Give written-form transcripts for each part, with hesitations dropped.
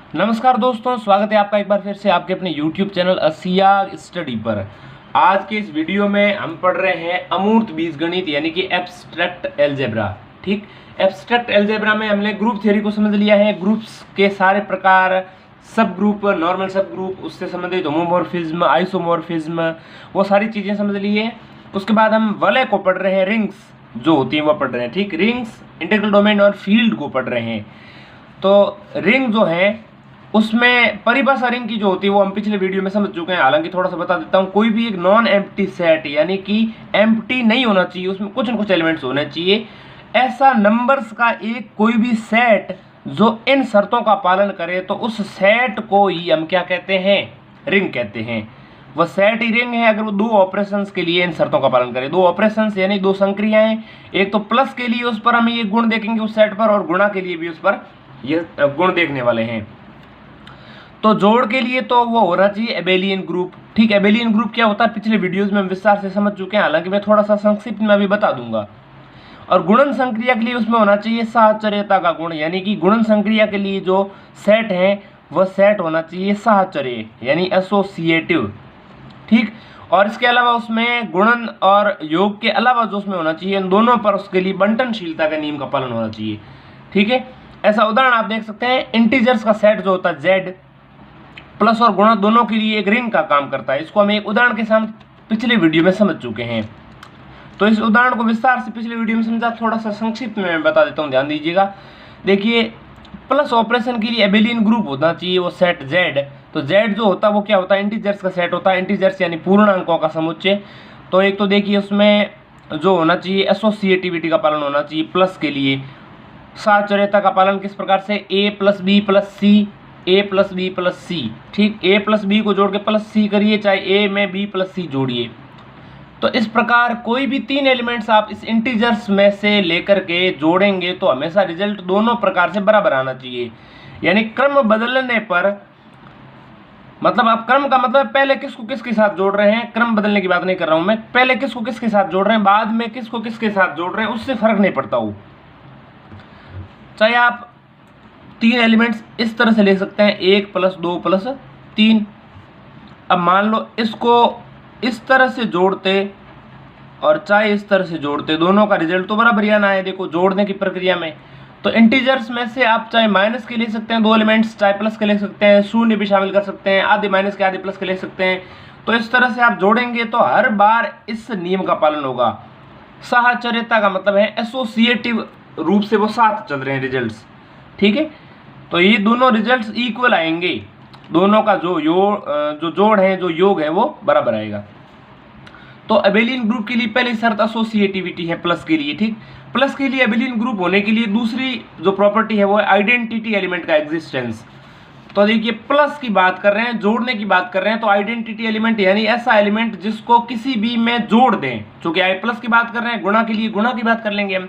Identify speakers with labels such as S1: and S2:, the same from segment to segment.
S1: नमस्कार दोस्तों, स्वागत है आपका एक बार फिर से आपके अपने YouTube चैनल असिया स्टडी पर। आज के इस वीडियो में हम पढ़ रहे हैं अमूर्त बीजगणित यानी कि एब्स्ट्रैक्ट एलजेब्रा। ठीक, एब्स्ट्रैक्ट एलजेब्रा में हमने ग्रुप थ्योरी को समझ लिया है, ग्रुप्स के सारे प्रकार, सब ग्रुप, नॉर्मल सब ग्रुप, उससे संबंधित होमोमॉर्फिज्म, आइसोमॉर्फिज्म, वो सारी चीज़ें समझ ली है। उसके बाद हम वलय को पढ़ रहे हैं, रिंग्स जो होती हैं वो पढ़ रहे हैं। ठीक, रिंग्स, इंटीग्रल डोमेन और फील्ड को पढ़ रहे हैं। तो रिंग जो है उसमें परिभाषा रिंग की जो होती है वो हम पिछले वीडियो में समझ चुके हैं। हालांकि थोड़ा सा बता देता हूँ, कोई भी एक नॉन एम्प्टी सेट यानी कि एम्प्टी नहीं होना चाहिए, उसमें कुछ न कुछ एलिमेंट्स होने चाहिए। ऐसा नंबर्स का एक कोई भी सेट जो इन शर्तों का पालन करे तो उस सेट को ही हम क्या कहते हैं, रिंग कहते हैं। वह सेट ही रिंग है अगर वो दो ऑपरेशंस के लिए इन शर्तों का पालन करे। दो ऑपरेशंस यानी दो संक्रियाएं, एक तो प्लस के लिए उस पर हम ये गुण देखेंगे उस सेट पर, और गुणा के लिए भी उस पर ये गुण देखने वाले हैं। तो जोड़ के लिए तो वो होना चाहिए एबेलियन ग्रुप। ठीक, एबेलियन ग्रुप क्या होता है पिछले वीडियोस में हम विस्तार से समझ चुके हैं, हालांकि मैं थोड़ा सा संक्षिप्त में अभी बता दूंगा। और गुणन संक्रिया के लिए उसमें होना चाहिए साहचर्यता का गुण, यानी कि गुणन संक्रिया के लिए जो सेट है वह सेट होना चाहिए साहचर्य यानी एसोसिएटिव। ठीक, और इसके अलावा उसमें गुणन और योग के अलावा जो उसमें होना चाहिए इन दोनों पर उसके लिए बंटनशीलता के नियम का पालन होना चाहिए। ठीक है, ऐसा उदाहरण आप देख सकते हैं, इंटीजर्स का सेट जो होता है जेड प्लस और गुणा दोनों के लिए एक रिंग का काम करता है। इसको हम एक उदाहरण के साथ पिछले वीडियो में समझ चुके हैं। तो इस उदाहरण को विस्तार से पिछले वीडियो में समझा, थोड़ा सा संक्षिप्त में मैं बता देता हूँ, ध्यान दीजिएगा। देखिए, प्लस ऑपरेशन के लिए एबेलियन ग्रुप होना चाहिए वो सेट जेड। तो जेड जो होता है वो क्या होता है, इंटीजर्स का सेट होता है, इंटीजर्स यानी पूर्णांकों का समुच्चय। तो एक तो देखिए उसमें जो होना चाहिए एसोसिएटिविटी का पालन होना चाहिए प्लस के लिए। साहचर्यता का पालन किस प्रकार से, ए प्लस बी प्लस सी, ए प्लस बी प्लस सी। ठीक, ए प्लस बी को जोड़ के प्लस सी करिए, चाहे ए में बी प्लस सी जोड़िए। तो इस प्रकार कोई भी तीन एलिमेंट्स आप इस इंटीजर्स में से लेकर के जोड़ेंगे तो हमेशा रिजल्ट दोनों प्रकार से बराबर आना चाहिए। यानी क्रम बदलने पर, मतलब आप क्रम का मतलब पहले किसको किसके साथ जोड़ रहे हैं, क्रम बदलने की बात नहीं कर रहा हूं मैं, पहले किसको किसके साथ जोड़ रहे हैं, बाद में किसको किसके साथ जोड़ रहे हैं, उससे फर्क नहीं पड़ता हो। चाहे आप तीन एलिमेंट्स इस तरह से ले सकते हैं, 1 प्लस 2 प्लस 3। अब मान लो इसको इस तरह से जोड़ते और चाहे इस तरह से जोड़ते, दोनों का रिजल्ट तो बराबर ही आना है। देखो जोड़ने की प्रक्रिया में तो इंटीजर्स में से आप चाहे माइनस के ले सकते हैं दो एलिमेंट्स, चाहे प्लस के ले सकते हैं, शून्य भी शामिल कर सकते हैं, आधे माइनस के आधे प्लस के ले सकते हैं। तो इस तरह से आप जोड़ेंगे तो हर बार इस नियम का पालन होगा। साहचर्यता का मतलब है एसोसिएटिव रूप से वो साथ चल रहे हैं रिजल्ट्स। ठीक है, तो ये दोनों रिजल्ट्स इक्वल आएंगे, दोनों का जो जोड़ है, जो योग है वो बराबर आएगा। तो एबेलियन ग्रुप के लिए पहली शर्त एसोसिएटिविटी है प्लस के लिए। ठीक, प्लस के लिए एबेलियन ग्रुप होने के लिए दूसरी जो प्रॉपर्टी है वो है आइडेंटिटी एलिमेंट का एग्जिस्टेंस। तो देखिए प्लस की बात कर रहे हैं, जोड़ने की बात कर रहे हैं, तो आइडेंटिटी एलिमेंट यानी ऐसा एलिमेंट जिसको किसी भी में जोड़ दें। चूंकि आई प्लस की बात कर रहे हैं, गुणा के लिए गुणा की बात कर लेंगे हम,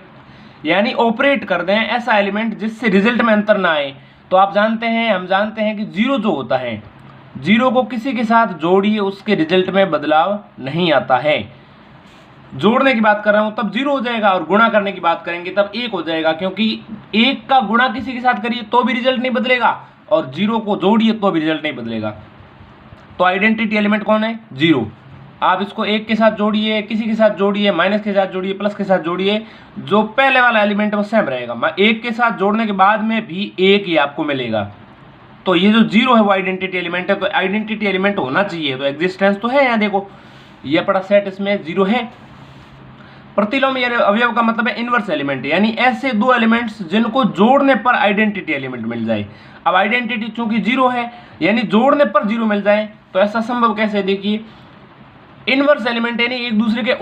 S1: यानी ऑपरेट कर दें ऐसा एलिमेंट जिससे रिजल्ट में अंतर ना आए। तो आप जानते हैं, हम जानते हैं कि जीरो जो होता है, जीरो को किसी के साथ जोड़िए उसके रिजल्ट में बदलाव नहीं आता है। जोड़ने की बात कर रहा हूं तब जीरो हो जाएगा, और गुणा करने की बात करेंगे तब एक हो जाएगा, क्योंकि एक का गुणा किसी के साथ करिए तो भी रिजल्ट नहीं बदलेगा, और जीरो को जोड़िए तो भी रिजल्ट नहीं बदलेगा। तो आइडेंटिटी एलिमेंट कौन है, जीरो। आप इसको एक के साथ जोड़िए, किसी के साथ जोड़िए, माइनस के साथ जोड़िए, प्लस के साथ जोड़िए, जो पहले वाला एलिमेंट है वो सेम रहेगा। एक के साथ जोड़ने के बाद में भी एक ही आपको मिलेगा। तो ये जो जीरो है वो आइडेंटिटी एलिमेंट है। तो आइडेंटिटी एलिमेंट होना चाहिए, तो एग्जिस्टेंस तो है। यहाँ देखो ये पड़ा सेट, इसमें जीरो है। प्रतिलोम यानी अवयव का मतलब है इनवर्स एलिमेंट, यानी ऐसे दो एलिमेंट्स जिनको जोड़ने पर आइडेंटिटी एलिमेंट मिल जाए। अब आइडेंटिटी चूंकि जीरो है यानी जोड़ने पर जीरो मिल जाए, तो ऐसा संभव कैसे, देखिए इनवर्स एलिमेंट यानी एक दूसरे के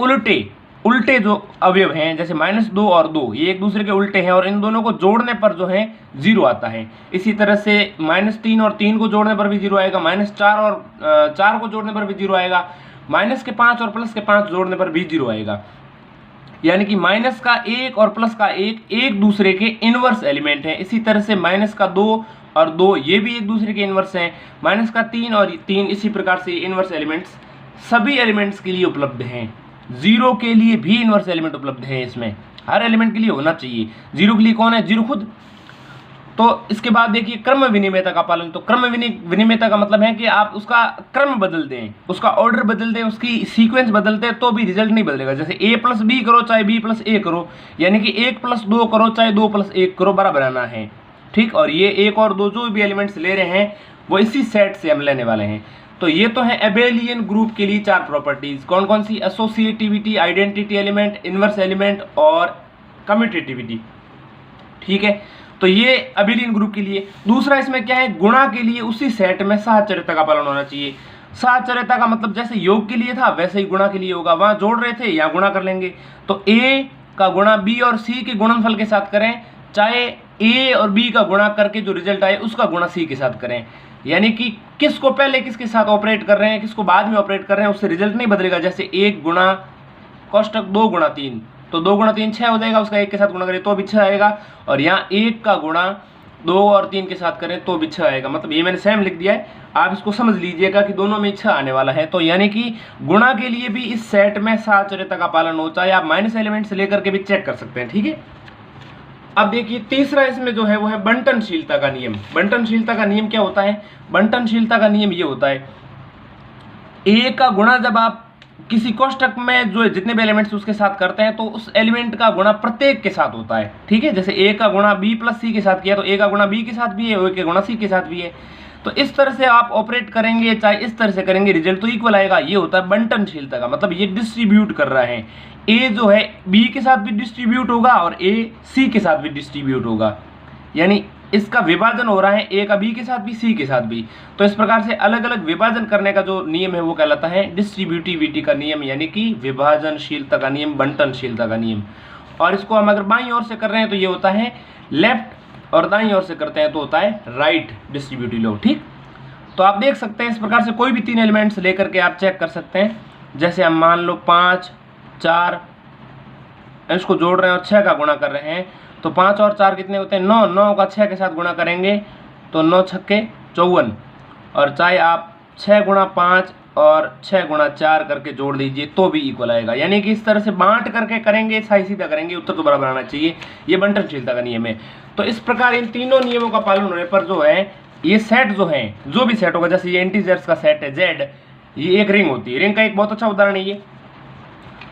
S1: उल्टे जो अवयव हैं, जैसे -2 और 2 ये एक दूसरे के उल्टे हैं, और इन दोनों को जोड़ने पर जो है जीरो आता है। इसी तरह से -3 और 3 को जोड़ने पर भी जीरो आएगा, -4 और 4 को जोड़ने पर भी जीरो आएगा, -5 और +5 जोड़ने पर भी जीरो आएगा। यानी कि माइनस का 1 और प्लस का 1 एक दूसरे के इनवर्स एलिमेंट है। इसी तरह से -2 और 2 ये भी एक दूसरे के इनवर्स हैं, -3 और 3 इसी प्रकार से इनवर्स एलिमेंट्स सभी एलिमेंट्स के लिए उपलब्ध हैं। जीरो के लिए भी इनवर्स एलिमेंट उपलब्ध है, इसमें हर एलिमेंट के लिए होना चाहिए। जीरो के लिए कौन है, जीरो खुद। तो इसके बाद देखिए क्रम विनिमयता का पालन। तो क्रम विनिमयता का मतलब है कि आप उसका क्रम बदल दें, उसका ऑर्डर बदल दें, उसकी सीक्वेंस बदल दें तो भी रिजल्ट नहीं बदलेगा। जैसे a प्लस बी करो चाहे b प्लस a करो, यानी कि 1 प्लस 2 करो चाहे 2 प्लस 1 करो, बराबर आना है, ठीक। और ये 1 और 2 जो भी एलिमेंट्स ले रहे हैं वो इसी सेट से हम लेने वाले हैं। तो ये तो है एबेलियन ग्रुप के लिए 4 प्रॉपर्टीज। कौन कौन सी? Associativity, identity element, inverse element और कम्यूटेटिविटी, ठीक है। तो ये एबेलियन ग्रुप के लिए। दूसरा इसमें क्या है? गुणा के लिए उसी सेट में साहचर्यता का पालन होना चाहिए। साहचर्यता का मतलब जैसे योग के लिए था वैसे ही गुणा के लिए होगा। वहां जोड़ रहे थे, यहाँ गुणा कर लेंगे। तो a का गुणा b और c के गुणनफल के साथ करें, चाहे a और b का गुणा करके जो रिजल्ट आए उसका गुणा c के साथ करें। यानी कि किसको पहले किसके साथ ऑपरेट कर रहे हैं, किसको बाद में ऑपरेट कर रहे हैं, उससे रिजल्ट नहीं बदलेगा। जैसे 1 गुणा कोष्टक 2 गुणा 3, तो 2 गुणा 3 6 हो जाएगा, उसका 1 के साथ गुणा करें तो भी 6 आएगा। और यहाँ 1 का गुणा 2 और 3 के साथ करें तो भी 6 आएगा। मतलब ये मैंने सेम लिख दिया है, आप इसको समझ लीजिएगा कि दोनों में 6 आने वाला है। तो यानी कि गुणा के लिए भी इस सेट में साहचर्यता का पालन हो, चाहे आप माइनस एलिमेंट से लेकर के भी चेक कर सकते हैं, ठीक है। अब देखिए तीसरा इसमें जो है वो है बंटनशीलता का नियम। बंटनशीलता का नियम क्या होता है? बंटनशीलता का नियम ये होता है, a का गुणा जब आप किसी कोष्टक में जो जितने भी एलिमेंट्स उसके साथ करते हैं तो उस एलिमेंट का गुणा प्रत्येक के साथ होता है, ठीक है। जैसे a का गुणा b प्लस c के साथ किया तो a का गुणा b के साथ भी है, a का गुणा c के साथ भी है। तो इस तरह से आप ऑपरेट करेंगे, चाहे इस तरह से करेंगे, रिजल्ट तो इक्वल आएगा। ये होता है बंटनशीलता का मतलब, ये डिस्ट्रीब्यूट कर रहा है। a जो है b के साथ भी डिस्ट्रीब्यूट होगा और a c के साथ भी डिस्ट्रीब्यूट होगा, यानी इसका विभाजन हो रहा है a का b के साथ भी c के साथ भी। तो इस प्रकार से अलग अलग विभाजन करने का जो नियम है वो कहलाता है डिस्ट्रीब्यूटिविटी का नियम, यानी कि विभाजनशीलता का नियम, बंटनशीलता का नियम। और इसको हम अगर बाईं ओर से कर रहे हैं तो ये होता है लेफ्ट, और दाईं ओर से करते हैं तो होता है राइट डिस्ट्रीब्यूटिव लॉ, ठीक। तो आप देख सकते हैं इस प्रकार से कोई भी 3 एलिमेंट्स लेकर के आप चेक कर सकते हैं। जैसे हम मान लो 5 4 इसको जोड़ रहे हैं और 6 का गुणा कर रहे हैं, तो 5 और 4 कितने होते हैं? 9। 9 का 6 के साथ गुणा करेंगे तो 9 छक्के 54। और चाहे आप 6 गुणा 5 और 6 गुणा 4 करके जोड़ दीजिए तो भी इक्वल आएगा। यानी कि इस तरह से बांट करके करेंगे, साई सीधा करेंगे, उत्तर तो बराबर आना चाहिए। ये बंटनशीलता का नियम है। तो इस प्रकार इन तीनों नियमों का पालन होने पर जो है ये सेट जो है, जो भी सेट होगा, जैसे ये इंटीजर्स का सेट है Z, ये एक रिंग होती है। रिंग का एक बहुत अच्छा उदाहरण है ये।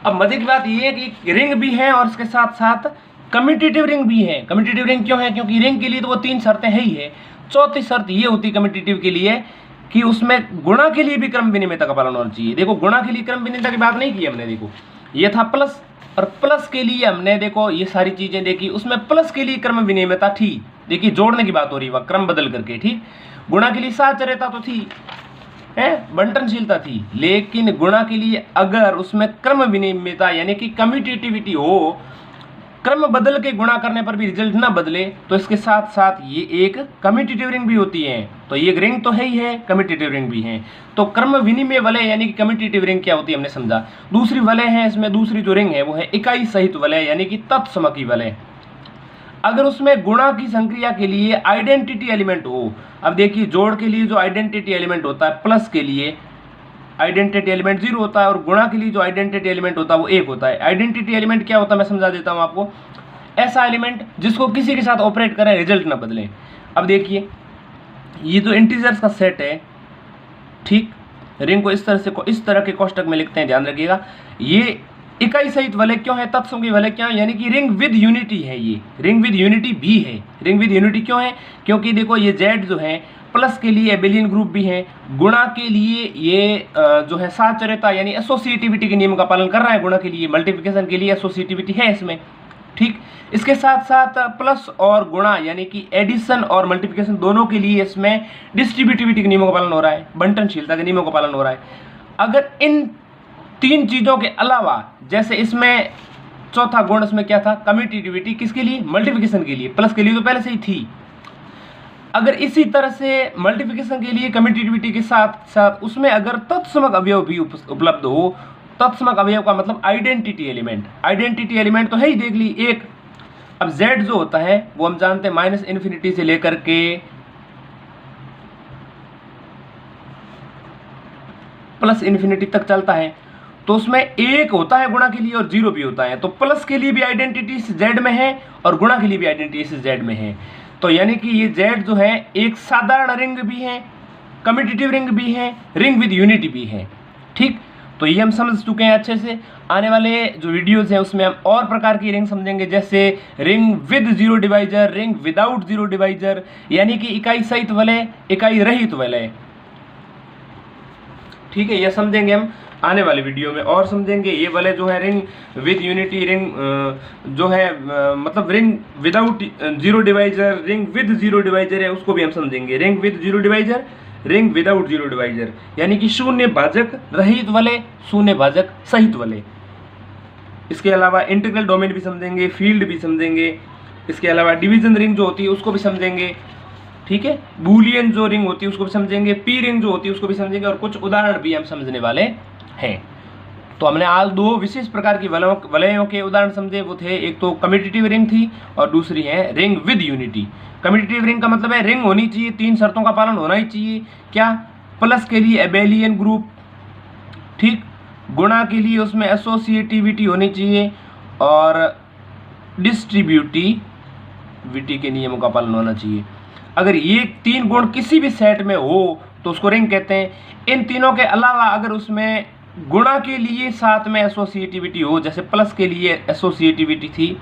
S1: अब मजे की बात ये है कि रिंग भी है और इसके साथ साथ कम्यूटेटिव रिंग भी है। कम्यूटेटिव रिंग क्यों है? क्योंकि रिंग के लिए तो वो 3 शर्तें है ही है। चौथी शर्त ये होती है कम्यूटेटिव के लिए कि उसमें गुणा के लिए भी क्रम विनिमयता का पालन होना चाहिए। देखो गुणा के लिए क्रम विनिमयता की बात नहीं की हमने, देखो ये था प्लस, और प्लस के लिए हमने देखो ये सारी चीजें देखी, उसमें प्लस के लिए क्रम विनिमयता थी। देखिए जोड़ने की बात हो रही है, वह क्रम बदल करके, ठीक। गुणा के लिए साहचर्यता तो थी, है बंटनशीलता थी, लेकिन गुणा के लिए अगर उसमें क्रम विनिमयता यानी कि कम्यूटेटिविटी हो, क्रम बदल के गुणा करने पर भी रिजल्ट ना बदले, तो इसके साथ साथ ये एक कम्यूटेटिव रिंग भी होती है। तो ये रिंग तो है ही है, कम्यूटेटिव रिंग भी है। तो क्रम विनिमय वलय यानी कि कम्यूटेटिव रिंग क्या होती है हमने समझा। दूसरी वलय है इसमें, दूसरी जो रिंग है वो है इकाई सहित वलय यानी कि तत्समकी वलय। अगर उसमें गुणा की संक्रिया के लिए आइडेंटिटी एलिमेंट हो, अब देखिए जोड़ के लिए जो आइडेंटिटी एलिमेंट होता है, प्लस के लिए आइडेंटिटी एलिमेंट 0 होता है और गुणा के लिए जो आइडेंटिटी एलिमेंट होता है वो 1 होता है। आइडेंटिटी एलिमेंट क्या होता है मैं समझा देता हूँ आपको। ऐसा एलिमेंट जिसको किसी के साथ ऑपरेट करें रिजल्ट ना बदले। अब देखिए ये जो इंटीजर्स का सेट है, ठीक, रिंग को इस तरह के कोष्टक में लिखते हैं, ध्यान रखिएगा। ये इकाई सहित वलय क्यों है, तत्समकी वलय क्या है, यानी कि रिंग विद यूनिटी है। ये रिंग विद यूनिटी भी है। रिंग विद यूनिटी क्यों है? क्योंकि देखो ये Z जो है प्लस के लिए एबेलियन ग्रुप भी है, गुणा के लिए ये जो है साहचर्यता यानी एसोसिएटिविटी के नियम का पालन कर रहा है, गुणा के लिए, मल्टीप्लिकेशन के लिए एसोसिएटिविटी है इसमें, ठीक। इसके साथ साथ प्लस और गुणा यानी कि एडिशन और मल्टीप्लिकेशन दोनों के लिए इसमें डिस्ट्रीब्यूटिविटी के नियमों का पालन हो रहा है, बंटनशीलता के नियमों का पालन हो रहा है। अगर इन 3 चीज़ों के अलावा, जैसे इसमें चौथा गुण इसमें क्या था, कम्यूटेटिविटी, किसके लिए? मल्टीप्लिकेशन के लिए। प्लस के लिए तो पहले से ही थी। अगर इसी तरह से मल्टीप्लिकेशन के लिए कम्यूटेटिविटी के साथ साथ उसमें अगर तत्समक अवयव भी उपलब्ध हो, तत्समक अवयव का मतलब आइडेंटिटी एलिमेंट। आइडेंटिटी एलिमेंट तो है ही, देख ली एक। अब Z जो होता है वो हम जानते हैं -इन्फिनिटी से लेकर के +∞ तक चलता है। तो उसमें 1 होता है गुणा के लिए और 0 भी होता है। तो प्लस के लिए भी आइडेंटिटी Z में है और गुणा के लिए भी आइडेंटिटी Z में है। तो यानी कि ये Z जो है एक साधारण रिंग भी है, कम्यूटेटिव रिंग भी है, रिंग विद यूनिटी भी है। ठीक, तो ये हम समझ चुके हैं अच्छे से। आने वाले जो वीडियोस हैं उसमें हम और प्रकार की रिंग समझेंगे, जैसे ring with zero divisor, ring without zero divisor, यानी कि इकाई सहित वलय, इकाई रहित वलय। ठीक है, ये समझेंगे हम आने वाले वीडियो में और समझेंगे। ये वाले जो है रिंग विद यूनिटी, रिंग जो है मतलब ring without zero divisor, ring with zero divisor है, उसको भी हम समझेंगे। Ring with zero divisor, ring without zero divisor, यानी कि शून्य भाजक रहित वलय, शून्य भाजक सहित वलय। इसके अलावा इंटीग्रल डोमेन भी समझेंगे, फील्ड भी समझेंगे। इसके अलावा डिवीजन रिंग जो होती है उसको भी समझेंगे। ठीक है, बूलियन जो रिंग होती है उसको भी समझेंगे, पी रिंग जो होती है उसको भी समझेंगे, और कुछ उदाहरण भी हम समझने वाले हैं। तो हमने आज दो विशेष प्रकार की वलयों के उदाहरण समझे। वो थे, एक तो कम्यूटेटिव रिंग थी और दूसरी है ring with unity. Commutative ring का मतलब है रिंग होनी चाहिए, 3 शर्तों का पालन होना ही चाहिए। क्या? प्लस के लिए एबेलियन ग्रुप, ठीक, गुणा के लिए उसमें एसोसिएटिविटी होनी चाहिए, और डिस्ट्रीब्यूटिविटी के नियमों का पालन होना चाहिए। अगर ये 3 गुण किसी भी सेट में हो तो उसको रिंग कहते हैं। इन तीनों के अलावा अगर उसमें गुणा के लिए साथ में एसोसिएटिविटी हो, जैसे प्लस के लिए एसोसिएटिविटी थी,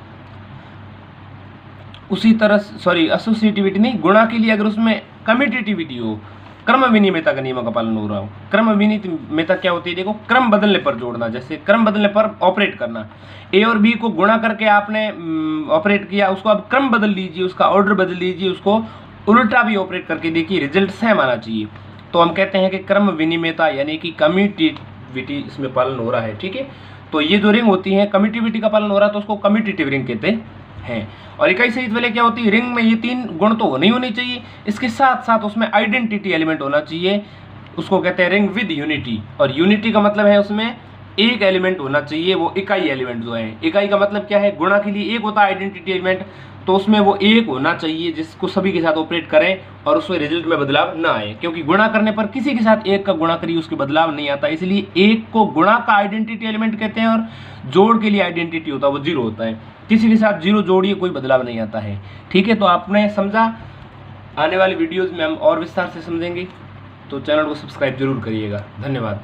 S1: उसी तरह सॉरी एसोसिएटिविटी नहीं, गुणा के लिए अगर उसमें कम्यूटेटिविटी हो, क्रम विनिमयता का नियमों का पालन हो रहा हो। क्रम विनिमयता क्या होती है? देखो, क्रम बदलने पर जोड़ना, जैसे क्रम बदलने पर ऑपरेट करना। ए और बी को गुणा करके आपने ऑपरेट किया, उसको अब क्रम बदल लीजिए, उसका ऑर्डर बदल लीजिए, उसको उल्टा भी ऑपरेट करके देखिए, रिजल्ट सेम आना चाहिए। तो हम कहते हैं कि क्रम विनिमयता यानी कि कम्यूटेटिविटी इसमें पालन हो रहा है। ठीक है, तो ये जो रिंग होती है कम्यूटेटिविटी का पालन हो रहा है तो उसको कम्यूटेटिव रिंग कहते हैं। और इकाई सहित वलय क्या होती है? रिंग में ये 3 गुण तो नहीं होने चाहिए, इसके साथ साथ उसमें आइडेंटिटी एलिमेंट होना चाहिए, उसको कहते हैं रिंग विद यूनिटी। और यूनिटी का मतलब है उसमें एक एलिमेंट होना चाहिए, वो इकाई एलिमेंट जो है। इकाई का मतलब क्या है? गुणा के लिए एक होता है आइडेंटिटी एलिमेंट, तो उसमें वो एक होना चाहिए जिसको सभी के साथ ऑपरेट करें और उसमें रिजल्ट में बदलाव ना आए, क्योंकि गुणा करने पर किसी के साथ एक का गुणा करिए उसके बदलाव नहीं आता, इसलिए एक को गुणा का आइडेंटिटी एलिमेंट कहते हैं, और जोड़ के लिए आइडेंटिटी होता है वो 0 होता है। किसी के साथ 0 जोड़िए, कोई बदलाव नहीं आता है। ठीक है, तो आपने समझा। आने वाली वीडियोज़ में हम और विस्तार से समझेंगे, तो चैनल को सब्सक्राइब जरूर करिएगा। धन्यवाद।